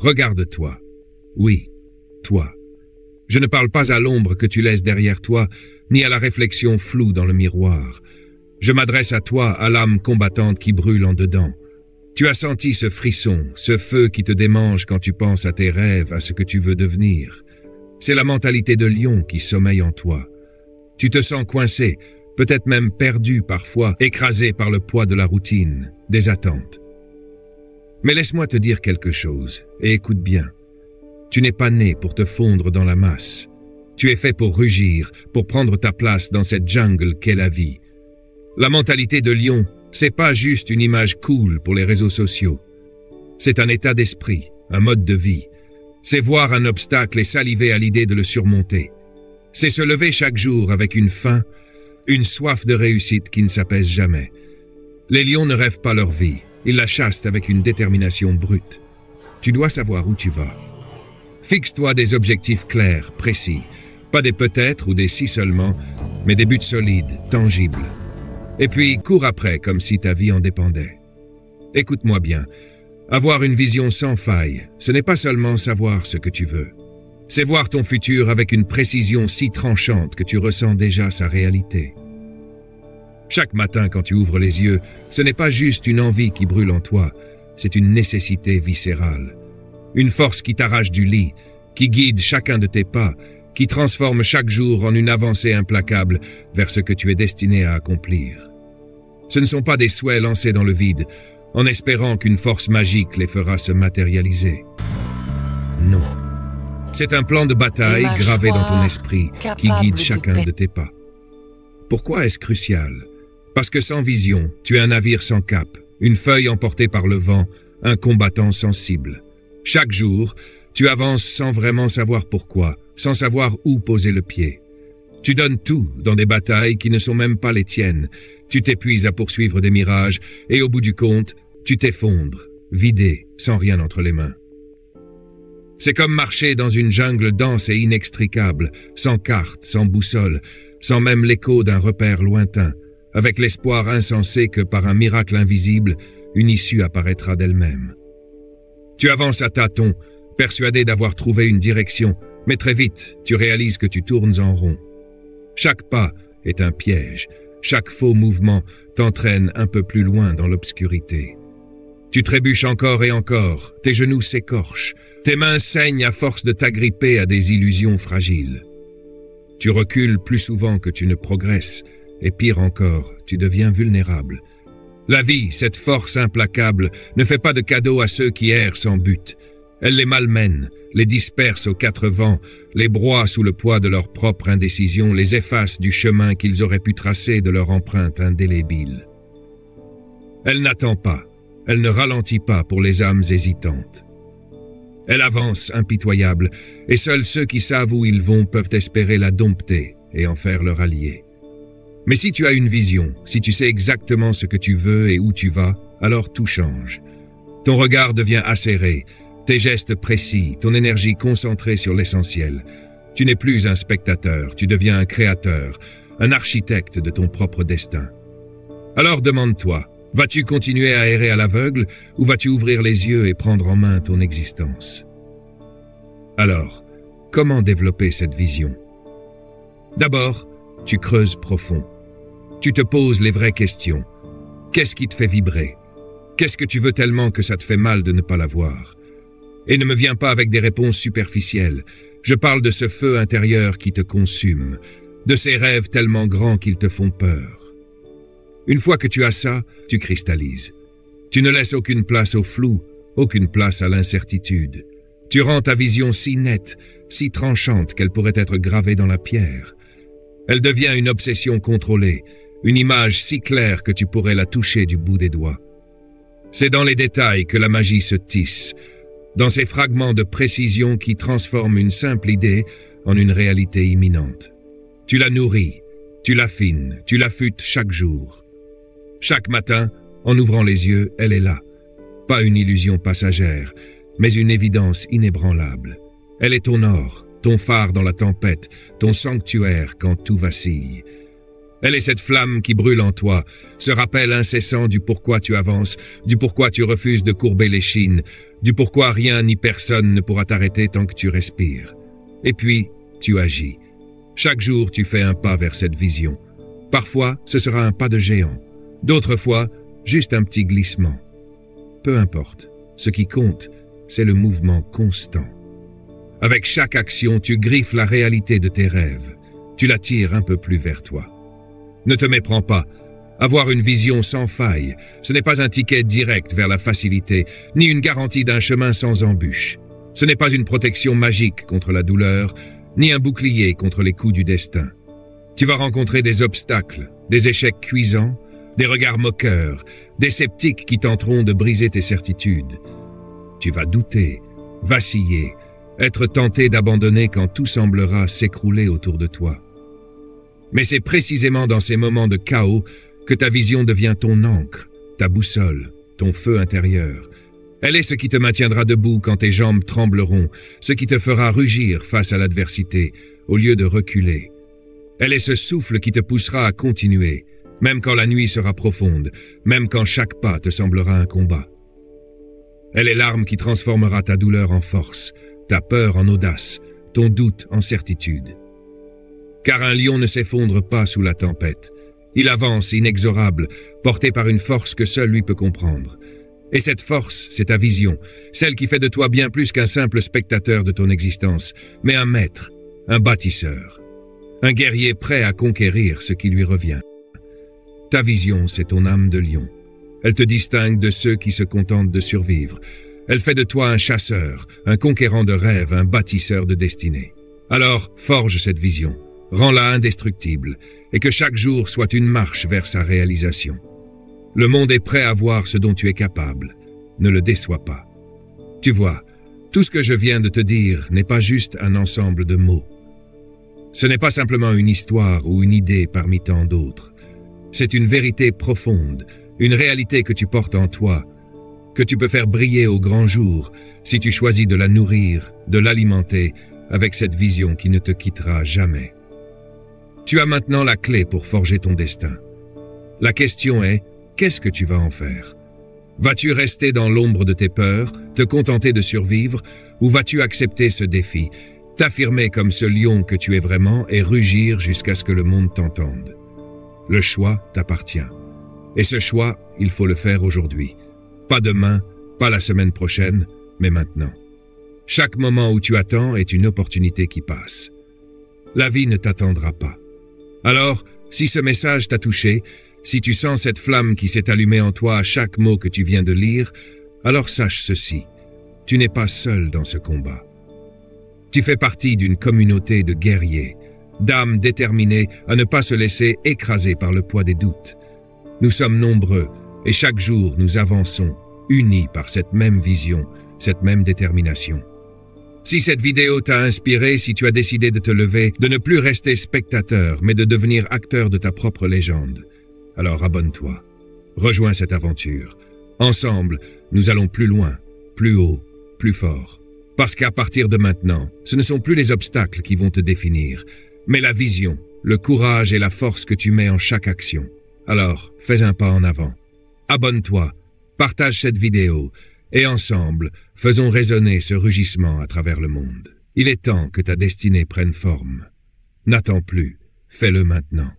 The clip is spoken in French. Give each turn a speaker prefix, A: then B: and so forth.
A: Regarde-toi. Oui, toi. Je ne parle pas à l'ombre que tu laisses derrière toi, ni à la réflexion floue dans le miroir. Je m'adresse à toi, à l'âme combattante qui brûle en dedans. Tu as senti ce frisson, ce feu qui te démange quand tu penses à tes rêves, à ce que tu veux devenir. C'est la mentalité de lion qui sommeille en toi. Tu te sens coincé, peut-être même perdu parfois, écrasé par le poids de la routine, des attentes. Mais laisse-moi te dire quelque chose, et écoute bien. Tu n'es pas né pour te fondre dans la masse. Tu es fait pour rugir, pour prendre ta place dans cette jungle qu'est la vie. La mentalité de lion, c'est pas juste une image cool pour les réseaux sociaux. C'est un état d'esprit, un mode de vie. C'est voir un obstacle et saliver à l'idée de le surmonter. C'est se lever chaque jour avec une faim, une soif de réussite qui ne s'apaise jamais. Les lions ne rêvent pas leur vie, ils la chassent avec une détermination brute. Tu dois savoir où tu vas. Fixe-toi des objectifs clairs, précis. Pas des peut-être ou des si seulement, mais des buts solides, tangibles. Et puis, cours après comme si ta vie en dépendait. Écoute-moi bien. Avoir une vision sans faille, ce n'est pas seulement savoir ce que tu veux. C'est voir ton futur avec une précision si tranchante que tu ressens déjà sa réalité. Chaque matin quand tu ouvres les yeux, ce n'est pas juste une envie qui brûle en toi, c'est une nécessité viscérale. Une force qui t'arrache du lit, qui guide chacun de tes pas, qui transforme chaque jour en une avancée implacable vers ce que tu es destiné à accomplir. Ce ne sont pas des souhaits lancés dans le vide, en espérant qu'une force magique les fera se matérialiser. Non. C'est un plan de bataille gravé dans ton esprit qui guide chacun de tes pas. Pourquoi est-ce crucial? Parce que sans vision, tu es un navire sans cap, une feuille emportée par le vent, un combattant sans cible. Chaque jour, tu avances sans vraiment savoir pourquoi, sans savoir où poser le pied. Tu donnes tout dans des batailles qui ne sont même pas les tiennes. Tu t'épuises à poursuivre des mirages et au bout du compte, tu t'effondres, vidé, sans rien entre les mains. C'est comme marcher dans une jungle dense et inextricable, sans carte, sans boussole, sans même l'écho d'un repère lointain, avec l'espoir insensé que par un miracle invisible, une issue apparaîtra d'elle-même. Tu avances à tâtons, persuadé d'avoir trouvé une direction, mais très vite, tu réalises que tu tournes en rond. Chaque pas est un piège, chaque faux mouvement t'entraîne un peu plus loin dans l'obscurité. Tu trébuches encore et encore, tes genoux s'écorchent, tes mains saignent à force de t'agripper à des illusions fragiles. Tu recules plus souvent que tu ne progresses, et pire encore, tu deviens vulnérable. La vie, cette force implacable, ne fait pas de cadeaux à ceux qui errent sans but. Elle les malmène, les disperse aux quatre vents, les broie sous le poids de leur propre indécision, les efface du chemin qu'ils auraient pu tracer de leur empreinte indélébile. Elle n'attend pas, elle ne ralentit pas pour les âmes hésitantes. Elle avance impitoyable, et seuls ceux qui savent où ils vont peuvent espérer la dompter et en faire leur allié. Mais si tu as une vision, si tu sais exactement ce que tu veux et où tu vas, alors tout change. Ton regard devient acéré, tes gestes précis, ton énergie concentrée sur l'essentiel. Tu n'es plus un spectateur, tu deviens un créateur, un architecte de ton propre destin. Alors demande-toi, vas-tu continuer à errer à l'aveugle ou vas-tu ouvrir les yeux et prendre en main ton existence? Alors, comment développer cette vision? D'abord, tu creuses profond. Tu te poses les vraies questions. Qu'est-ce qui te fait vibrer? Qu'est-ce que tu veux tellement que ça te fait mal de ne pas l'avoir? Et ne me viens pas avec des réponses superficielles. Je parle de ce feu intérieur qui te consume, de ces rêves tellement grands qu'ils te font peur. Une fois que tu as ça, tu cristallises. Tu ne laisses aucune place au flou, aucune place à l'incertitude. Tu rends ta vision si nette, si tranchante qu'elle pourrait être gravée dans la pierre. Elle devient une obsession contrôlée, une image si claire que tu pourrais la toucher du bout des doigts. C'est dans les détails que la magie se tisse, dans ces fragments de précision qui transforment une simple idée en une réalité imminente. Tu la nourris, tu l'affines, tu l'affûtes chaque jour. Chaque matin, en ouvrant les yeux, elle est là. Pas une illusion passagère, mais une évidence inébranlable. Elle est ton or, ton phare dans la tempête, ton sanctuaire quand tout vacille. Elle est cette flamme qui brûle en toi, ce rappel incessant du pourquoi tu avances, du pourquoi tu refuses de courber l'échine, du pourquoi rien ni personne ne pourra t'arrêter tant que tu respires. Et puis, tu agis. Chaque jour, tu fais un pas vers cette vision. Parfois, ce sera un pas de géant. D'autres fois, juste un petit glissement. Peu importe. Ce qui compte, c'est le mouvement constant. Avec chaque action, tu griffes la réalité de tes rêves. Tu la tires un peu plus vers toi. Ne te méprends pas. Avoir une vision sans faille, ce n'est pas un ticket direct vers la facilité, ni une garantie d'un chemin sans embûches. Ce n'est pas une protection magique contre la douleur, ni un bouclier contre les coups du destin. Tu vas rencontrer des obstacles, des échecs cuisants, des regards moqueurs, des sceptiques qui tenteront de briser tes certitudes. Tu vas douter, vaciller, être tenté d'abandonner quand tout semblera s'écrouler autour de toi. Mais c'est précisément dans ces moments de chaos que ta vision devient ton ancre, ta boussole, ton feu intérieur. Elle est ce qui te maintiendra debout quand tes jambes trembleront, ce qui te fera rugir face à l'adversité, au lieu de reculer. Elle est ce souffle qui te poussera à continuer, même quand la nuit sera profonde, même quand chaque pas te semblera un combat. Elle est l'arme qui transformera ta douleur en force, ta peur en audace, ton doute en certitude. Car un lion ne s'effondre pas sous la tempête. Il avance inexorable, porté par une force que seul lui peut comprendre. Et cette force, c'est ta vision, celle qui fait de toi bien plus qu'un simple spectateur de ton existence, mais un maître, un bâtisseur, un guerrier prêt à conquérir ce qui lui revient. Ta vision, c'est ton âme de lion. Elle te distingue de ceux qui se contentent de survivre. Elle fait de toi un chasseur, un conquérant de rêves, un bâtisseur de destinée. Alors, forge cette vision. Rends-la indestructible, et que chaque jour soit une marche vers sa réalisation. Le monde est prêt à voir ce dont tu es capable. Ne le déçois pas. Tu vois, tout ce que je viens de te dire n'est pas juste un ensemble de mots. Ce n'est pas simplement une histoire ou une idée parmi tant d'autres. C'est une vérité profonde, une réalité que tu portes en toi, que tu peux faire briller au grand jour si tu choisis de la nourrir, de l'alimenter avec cette vision qui ne te quittera jamais. Tu as maintenant la clé pour forger ton destin. La question est, qu'est-ce que tu vas en faire? Vas-tu rester dans l'ombre de tes peurs, te contenter de survivre, ou vas-tu accepter ce défi, t'affirmer comme ce lion que tu es vraiment et rugir jusqu'à ce que le monde t'entende? Le choix t'appartient. Et ce choix, il faut le faire aujourd'hui. Pas demain, pas la semaine prochaine, mais maintenant. Chaque moment où tu attends est une opportunité qui passe. La vie ne t'attendra pas. Alors, si ce message t'a touché, si tu sens cette flamme qui s'est allumée en toi à chaque mot que tu viens de lire, alors sache ceci, tu n'es pas seul dans ce combat. Tu fais partie d'une communauté de guerriers, d'âmes déterminées à ne pas se laisser écraser par le poids des doutes. Nous sommes nombreux et chaque jour nous avançons, unis par cette même vision, cette même détermination. Si cette vidéo t'a inspiré, si tu as décidé de te lever, de ne plus rester spectateur, mais de devenir acteur de ta propre légende, alors abonne-toi. Rejoins cette aventure. Ensemble, nous allons plus loin, plus haut, plus fort. Parce qu'à partir de maintenant, ce ne sont plus les obstacles qui vont te définir, mais la vision, le courage et la force que tu mets en chaque action. Alors, fais un pas en avant. Abonne-toi, partage cette vidéo, et ensemble, faisons résonner ce rugissement à travers le monde. Il est temps que ta destinée prenne forme. N'attends plus, fais-le maintenant.